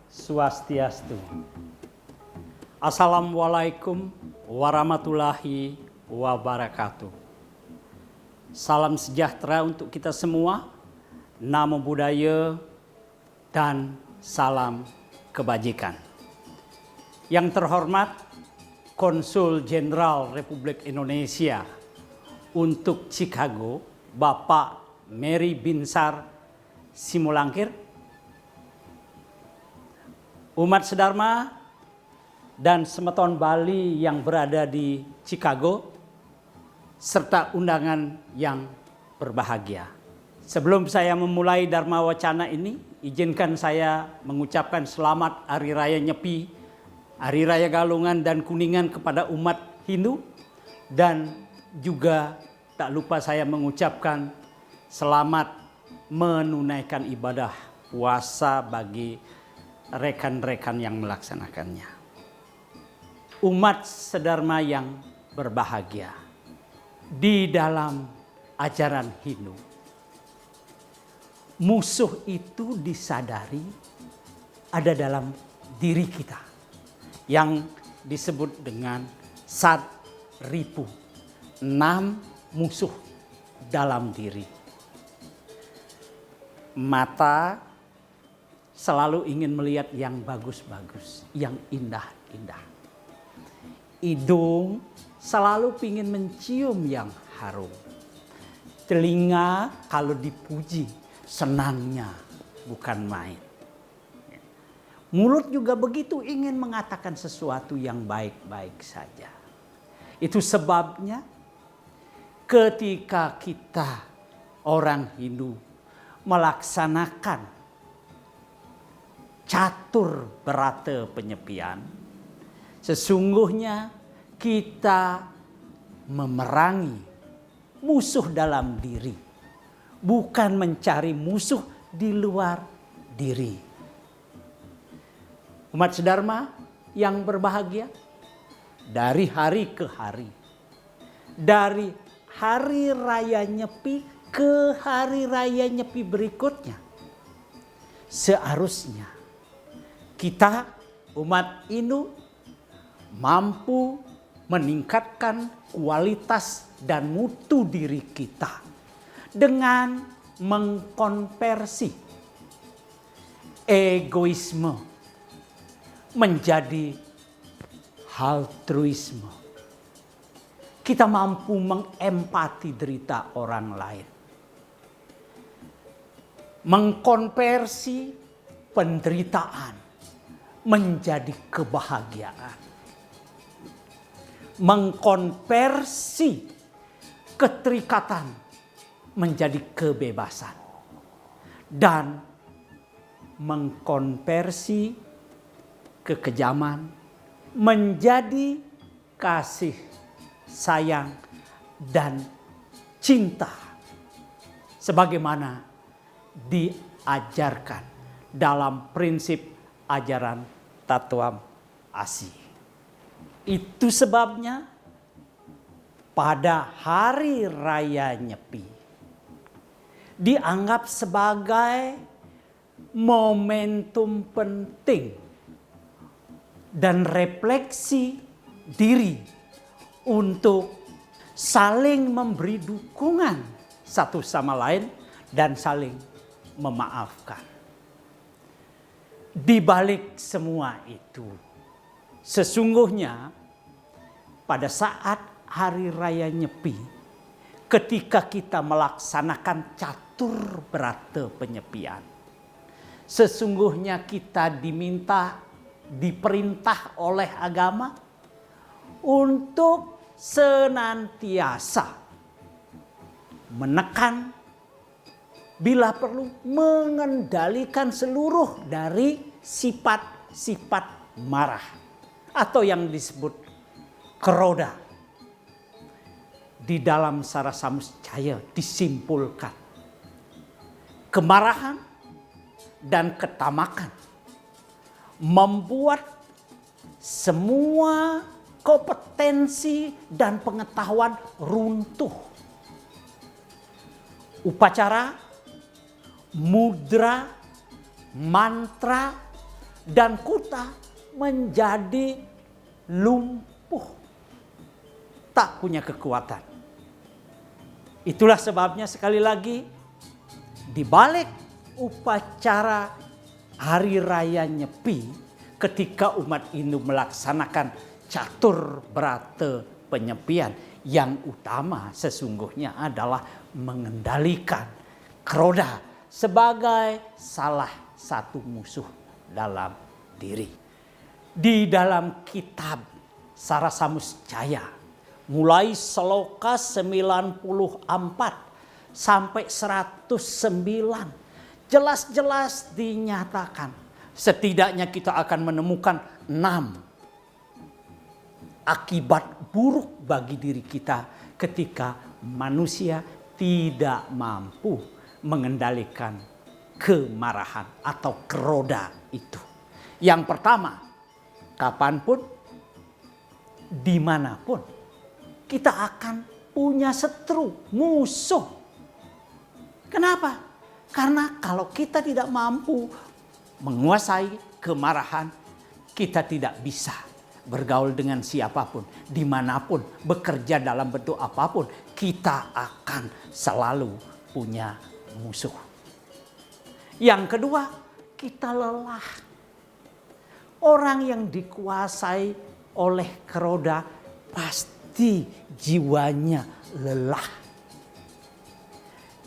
Swastiastu. Assalamualaikum warahmatullahi wabarakatuh. Salam sejahtera untuk kita semua, namo buddhaya, dan salam kebajikan. Yang terhormat Konsul Jenderal Republik Indonesia untuk Chicago, Bapak Mary Binsar Simulangkir, umat sedharma dan semeton Bali yang berada di Chicago, serta undangan yang berbahagia. Sebelum saya memulai Dharma Wacana ini, izinkan saya mengucapkan selamat Hari Raya Nyepi, Hari Raya Galungan dan Kuningan kepada umat Hindu, dan juga tak lupa saya mengucapkan selamat menunaikan ibadah puasa bagi rekan-rekan yang melaksanakannya. Umat sedharma yang berbahagia, di dalam ajaran Hindu, musuh itu disadari ada dalam diri kita yang disebut dengan Sat Ripu, 6 musuh dalam diri. Mata selalu ingin melihat yang bagus-bagus, yang indah-indah. Hidung selalu ingin mencium yang harum. Telinga kalau dipuji senangnya bukan main. Mulut juga begitu, ingin mengatakan sesuatu yang baik-baik saja. Itu sebabnya ketika kita orang Hindu melaksanakan catur berata penyepian, sesungguhnya kita memerangi musuh dalam diri, bukan mencari musuh di luar diri. Umat sedharma yang berbahagia, dari hari ke hari, dari hari raya Nyepi ke hari raya Nyepi berikutnya, seharusnya kita umat Hindu mampu meningkatkan kualitas dan mutu diri kita dengan mengkonversi egoisme menjadi altruisme. Kita mampu mengempati derita orang lain, mengkonversi penderitaan menjadi kebahagiaan, mengkonversi keterikatan menjadi kebebasan, dan mengkonversi kekejaman menjadi kasih sayang dan cinta, sebagaimana diajarkan dalam prinsip ajaran Tattvam Asi. Itu sebabnya pada hari raya Nyepi dianggap sebagai momentum penting dan refleksi diri untuk saling memberi dukungan satu sama lain dan saling memaafkan. Di balik semua itu, sesungguhnya pada saat hari raya Nyepi, ketika kita melaksanakan catur berata penyepian, sesungguhnya kita diperintah oleh agama untuk senantiasa menekan, bila perlu mengendalikan seluruh dari sifat-sifat marah atau yang disebut keroda. Di dalam Sarasamuscaya disimpulkan kemarahan dan ketamakan membuat semua kompetensi dan pengetahuan runtuh. Upacara, mudra, mantra, dan kuta menjadi lumpuh, tak punya kekuatan. Itulah sebabnya sekali lagi di balik upacara Hari Raya Nyepi, ketika umat Hindu melaksanakan catur berata penyepian, yang utama sesungguhnya adalah mengendalikan Kroda sebagai salah satu musuh dalam diri. Di dalam kitab Sarasamuscaya, mulai sloka 94 sampai 109, jelas-jelas dinyatakan setidaknya kita akan menemukan 6 akibat buruk bagi diri kita ketika manusia tidak mampu mengendalikan kemarahan atau Kroda itu. Yang pertama, kapanpun, dimanapun, kita akan punya setru, musuh. Kenapa? Karena kalau kita tidak mampu menguasai kemarahan, kita tidak bisa bergaul dengan siapapun, dimanapun, bekerja dalam bentuk apapun, kita akan selalu punya musuh. Yang kedua, kita lelah. Orang yang dikuasai oleh Kroda pasti jiwanya lelah.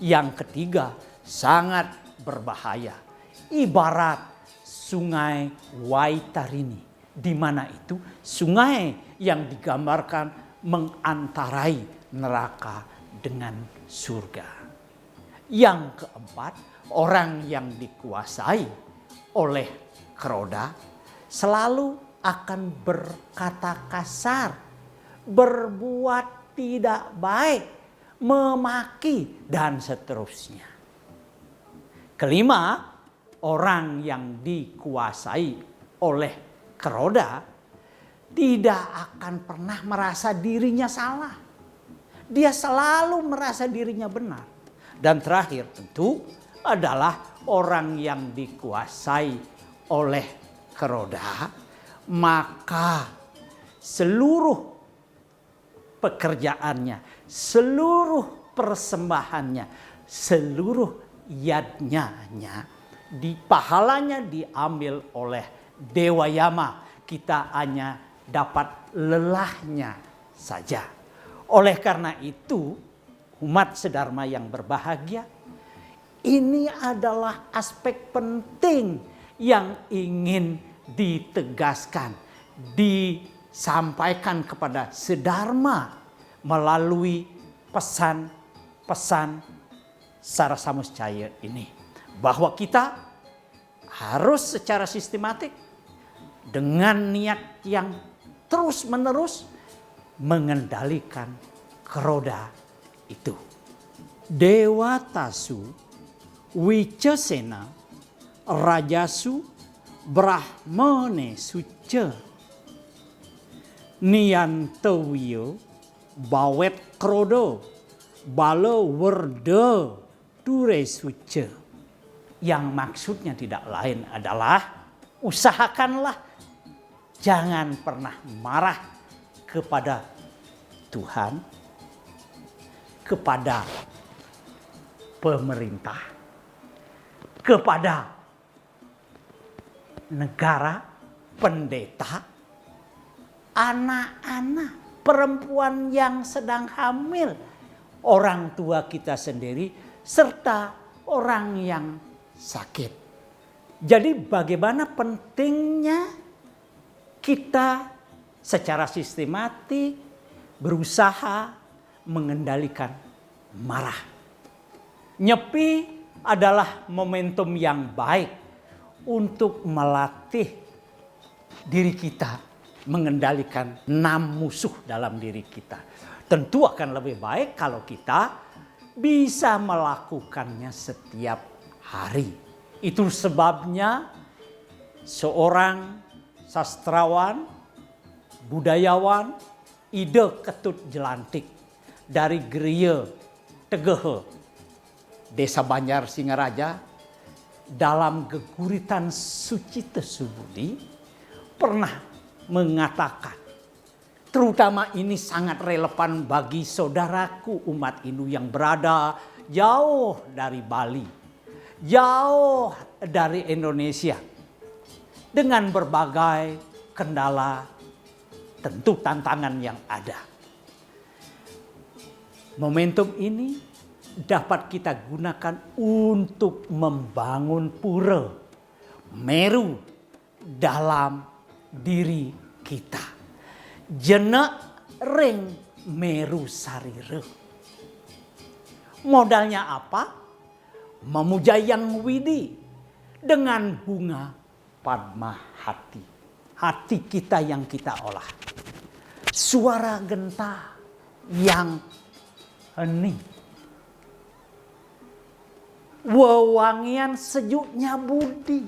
Yang ketiga, sangat berbahaya. Ibarat sungai Waitarini, di mana itu sungai yang digambarkan mengantarai neraka dengan surga. Yang keempat, orang yang dikuasai oleh Kroda selalu akan berkata kasar, berbuat tidak baik, memaki, dan seterusnya. Kelima, orang yang dikuasai oleh Kroda tidak akan pernah merasa dirinya salah. Dia selalu merasa dirinya benar. Dan terakhir tentu adalah orang yang dikuasai oleh Kroda, maka seluruh pekerjaannya, seluruh persembahannya, seluruh yadnya, pahalanya diambil oleh Dewa Yama. Kita hanya dapat lelahnya saja. Oleh karena itu, umat sedharma yang berbahagia, ini adalah aspek penting yang ingin ditegaskan, disampaikan kepada sedharma melalui pesan-pesan Sarasamuscaya ini. Bahwa kita harus secara sistematik dengan niat yang terus-menerus mengendalikan Kroda itu. Dewa Tasu, Wicesena, Rajasu, Brahmane Suce, Niantawiyo, Bawet Krodo, Balo Werde, Dure Suce. Yang maksudnya tidak lain adalah usahakanlah jangan pernah marah kepada Tuhan, kepada pemerintah, kepada negara, pendeta, anak-anak, perempuan yang sedang hamil, orang tua kita sendiri, serta orang yang sakit. Jadi bagaimana pentingnya kita secara sistematik berusaha mengendalikan marah. Nyepi adalah momentum yang baik untuk melatih diri kita mengendalikan 6 musuh dalam diri kita. Tentu akan lebih baik kalau kita bisa melakukannya setiap hari. Itu sebabnya seorang sastrawan, budayawan, Ide Ketut Jelantik dari Geria Tegehe, Desa Banjar Singaraja, dalam geguritan suci Tesubudi pernah mengatakan, terutama ini sangat relevan bagi saudaraku umat Hindu yang berada jauh dari Bali, jauh dari Indonesia, dengan berbagai kendala, tentu tantangan yang ada. Momentum ini dapat kita gunakan untuk membangun pura Meru dalam diri kita. Jenak ring Meru sarira. Modalnya apa? Memuja Yang Widi dengan bunga Padma hati. Hati kita yang kita olah. Suara genta yang hening. Wewangian sejuknya budi.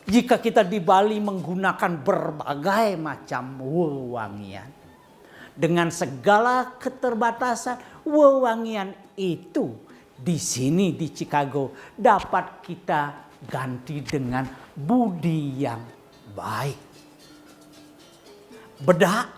Jika kita di Bali menggunakan berbagai macam wewangian, dengan segala keterbatasan, wewangian itu di sini di Chicago dapat kita ganti dengan budi yang baik. Bedak,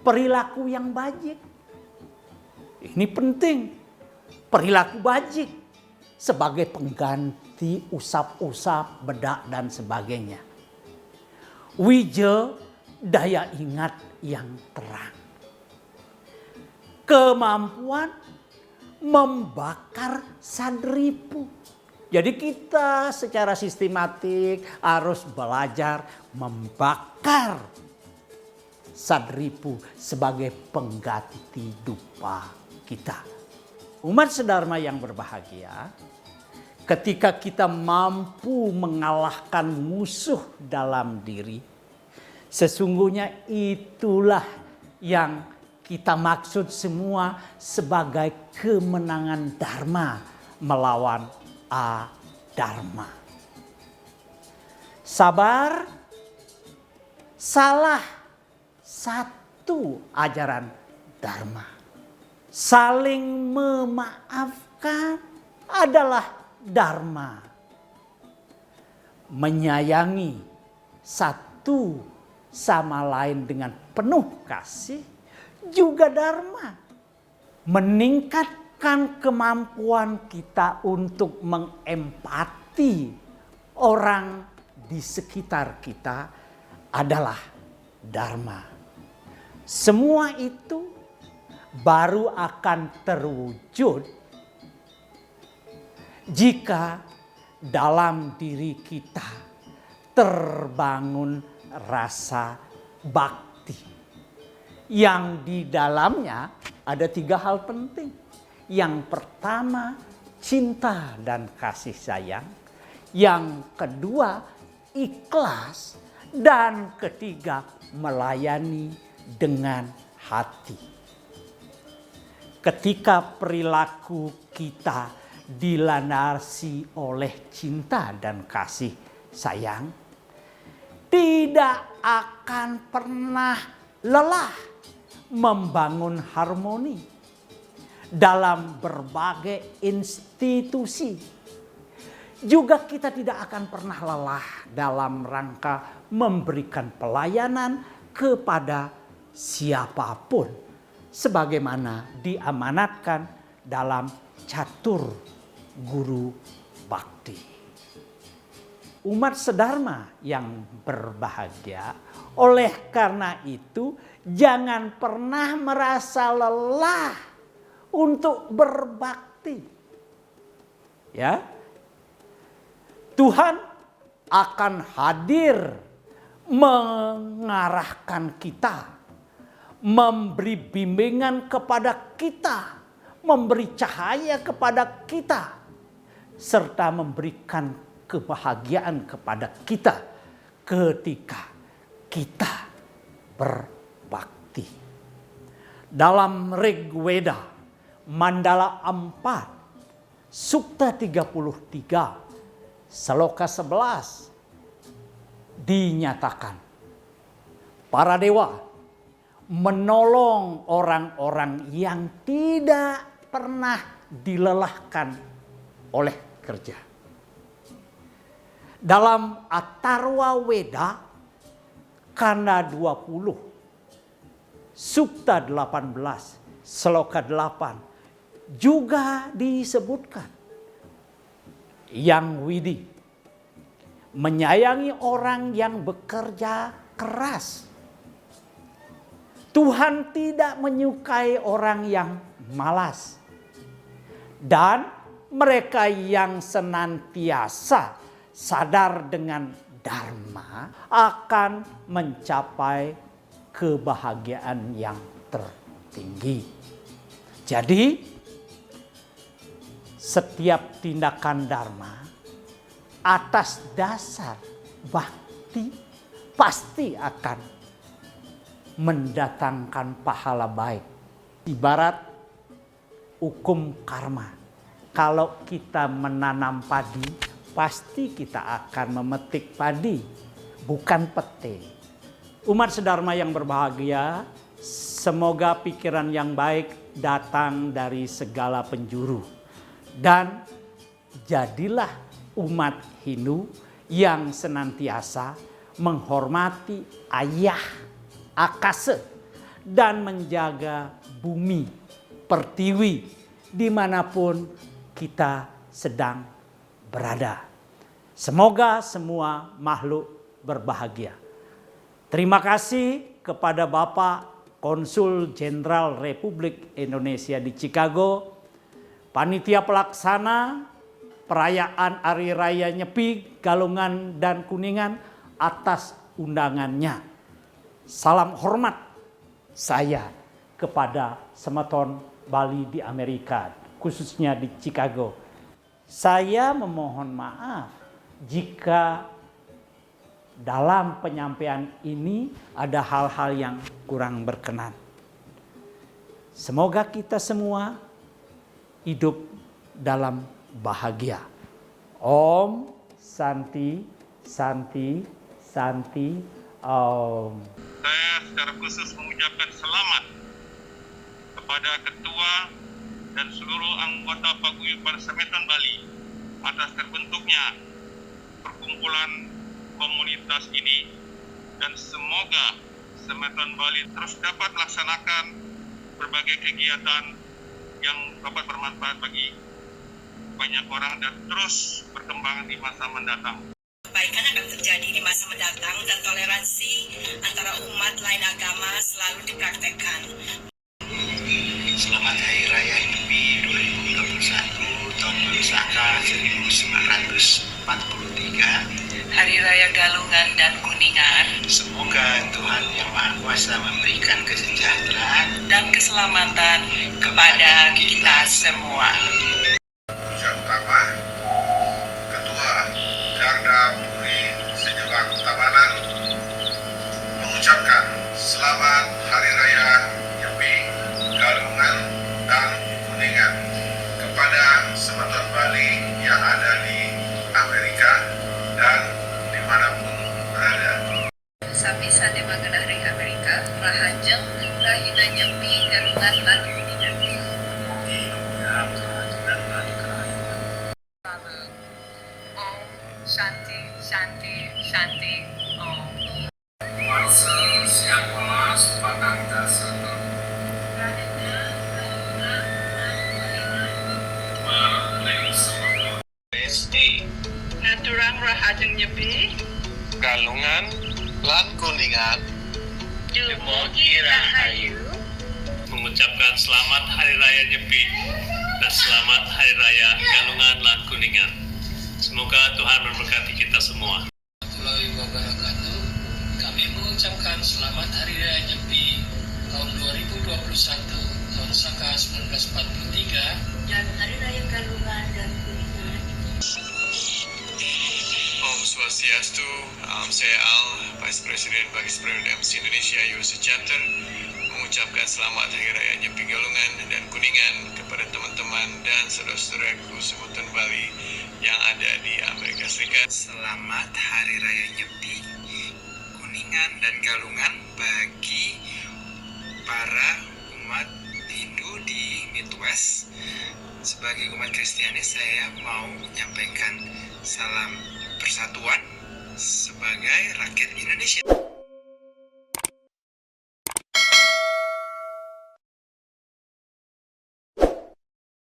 perilaku yang bajik. Ini penting. Perilaku bajik sebagai pengganti usap-usap, bedak dan sebagainya. Wija, daya ingat yang terang. Kemampuan membakar sadripu. Jadi kita secara sistematik harus belajar membakar sadripu sebagai pengganti dupa kita. Umat sedharma yang berbahagia, ketika kita mampu mengalahkan musuh dalam diri, sesungguhnya itulah yang kita maksud semua sebagai kemenangan Dharma melawan adharma. Sabar, salah satu ajaran Dharma. Saling memaafkan adalah Dharma. Menyayangi satu sama lain dengan penuh kasih juga Dharma. Meningkatkan kemampuan kita untuk mengempati orang di sekitar kita adalah Dharma. Semua itu baru akan terwujud jika dalam diri kita terbangun rasa bakti. Yang di dalamnya ada 3 hal penting. Yang pertama, cinta dan kasih sayang. Yang kedua, ikhlas. Dan ketiga, melayani dengan hati. Ketika perilaku kita dilandasi oleh cinta dan kasih sayang, tidak akan pernah lelah membangun harmoni dalam berbagai institusi. Juga kita tidak akan pernah lelah dalam rangka memberikan pelayanan kepada siapapun, sebagaimana diamanatkan dalam catur guru bakti. Umat sedharma yang berbahagia, oleh karena itu jangan pernah merasa lelah untuk berbakti. Ya, Tuhan akan hadir mengarahkan kita, memberi bimbingan kepada kita, memberi cahaya kepada kita, serta memberikan kebahagiaan kepada kita ketika kita berbakti. Dalam Rigveda Mandala 4 Sukta 33 Sloka 11 dinyatakan, para dewa menolong orang-orang yang tidak pernah dilelahkan oleh kerja. Dalam Atharva Weda, Kanda 20, Sukta 18, Sloka 8, juga disebutkan Yang Widi menyayangi orang yang bekerja keras. Tuhan tidak menyukai orang yang malas. Dan mereka yang senantiasa sadar dengan dharma akan mencapai kebahagiaan yang tertinggi. Jadi, setiap tindakan dharma atas dasar bakti pasti akan mendatangkan pahala baik. Ibarat hukum karma. Kalau kita menanam padi, pasti kita akan memetik padi, bukan pete. Umat sedharma yang berbahagia, semoga pikiran yang baik datang dari segala penjuru. Dan jadilah umat Hindu yang senantiasa menghormati ayah akasa dan menjaga bumi pertiwi dimanapun kita sedang berada. Semoga semua makhluk berbahagia. Terima kasih kepada Bapak Konsul Jenderal Republik Indonesia di Chicago, panitia pelaksana perayaan Hari Raya Nyepi, Galungan, dan Kuningan atas undangannya. Salam hormat saya kepada Semeton Bali di Amerika, khususnya di Chicago. Saya memohon maaf jika dalam penyampaian ini ada hal-hal yang kurang berkenan. Semoga kita semua hidup dalam bahagia. Om Santi Santi Santi Om. Saya secara khusus mengucapkan selamat kepada Ketua dan seluruh anggota Paguyuban Semeton Bali atas terbentuknya perkumpulan komunitas ini, dan semoga Semeton Bali terus dapat melaksanakan berbagai kegiatan yang dapat bermanfaat bagi banyak orang dan terus berkembang di masa mendatang. Kebaikan akan terjadi di masa mendatang dan toleransi antara umat lain agama selalu dipraktekkan. Selamat Hari Raya Nyepi 2021 tahun Baru Saka 1943. Hari Raya Galungan dan Kuningan. Semoga Tuhan Yang Maha Kuasa memberikan kesejahteraan Dan keselamatan kepada kita semua. Yang pertama, Ketua Garda Puri Sejelang Tabanan mengucapkan selamat Hari Raya Nyepi, Galungan, dan Kuningan kepada Semeton Bali yang ada di Amerika dan dimanapun berada. Sami sade magenah ring Amerika, rahajeng, rahina nyepi, galungan lan kuningan. Om Shanti Shanti Shanti Om. Kuasa Siang Welas Patang Dasar Berling Semeton USA, Naturang rahajeng nyepi, Galungan lan Kuningan dumugi rahayu. Mengucapkan selamat Hari Raya Nyepi dan selamat Hari Raya Galungan lan Kuningan. Semoga Tuhan memberkati kita semua. Warahmatullahi wabarakatuh. Kami mengucapkan selamat Hari Raya Nyepi tahun 2021, tahun Saka 1943, Dan Hari Raya Galungan dan Kuningan. Om Swastiastu, saya Al, Vice President bagi Periode MC Indonesia USA Chapter, mengucapkan selamat Hari Raya Nyepi Galungan dan Kuningan kepada teman-teman dan saudara-saudaraku Semeton Bali yang ada di Amerika Serikat. selamat Hari Raya Nyepi, Kuningan, dan Galungan bagi para umat Hindu di Midwest. Sebagai umat Kristiani, saya mau menyampaikan salam persatuan sebagai rakyat Indonesia.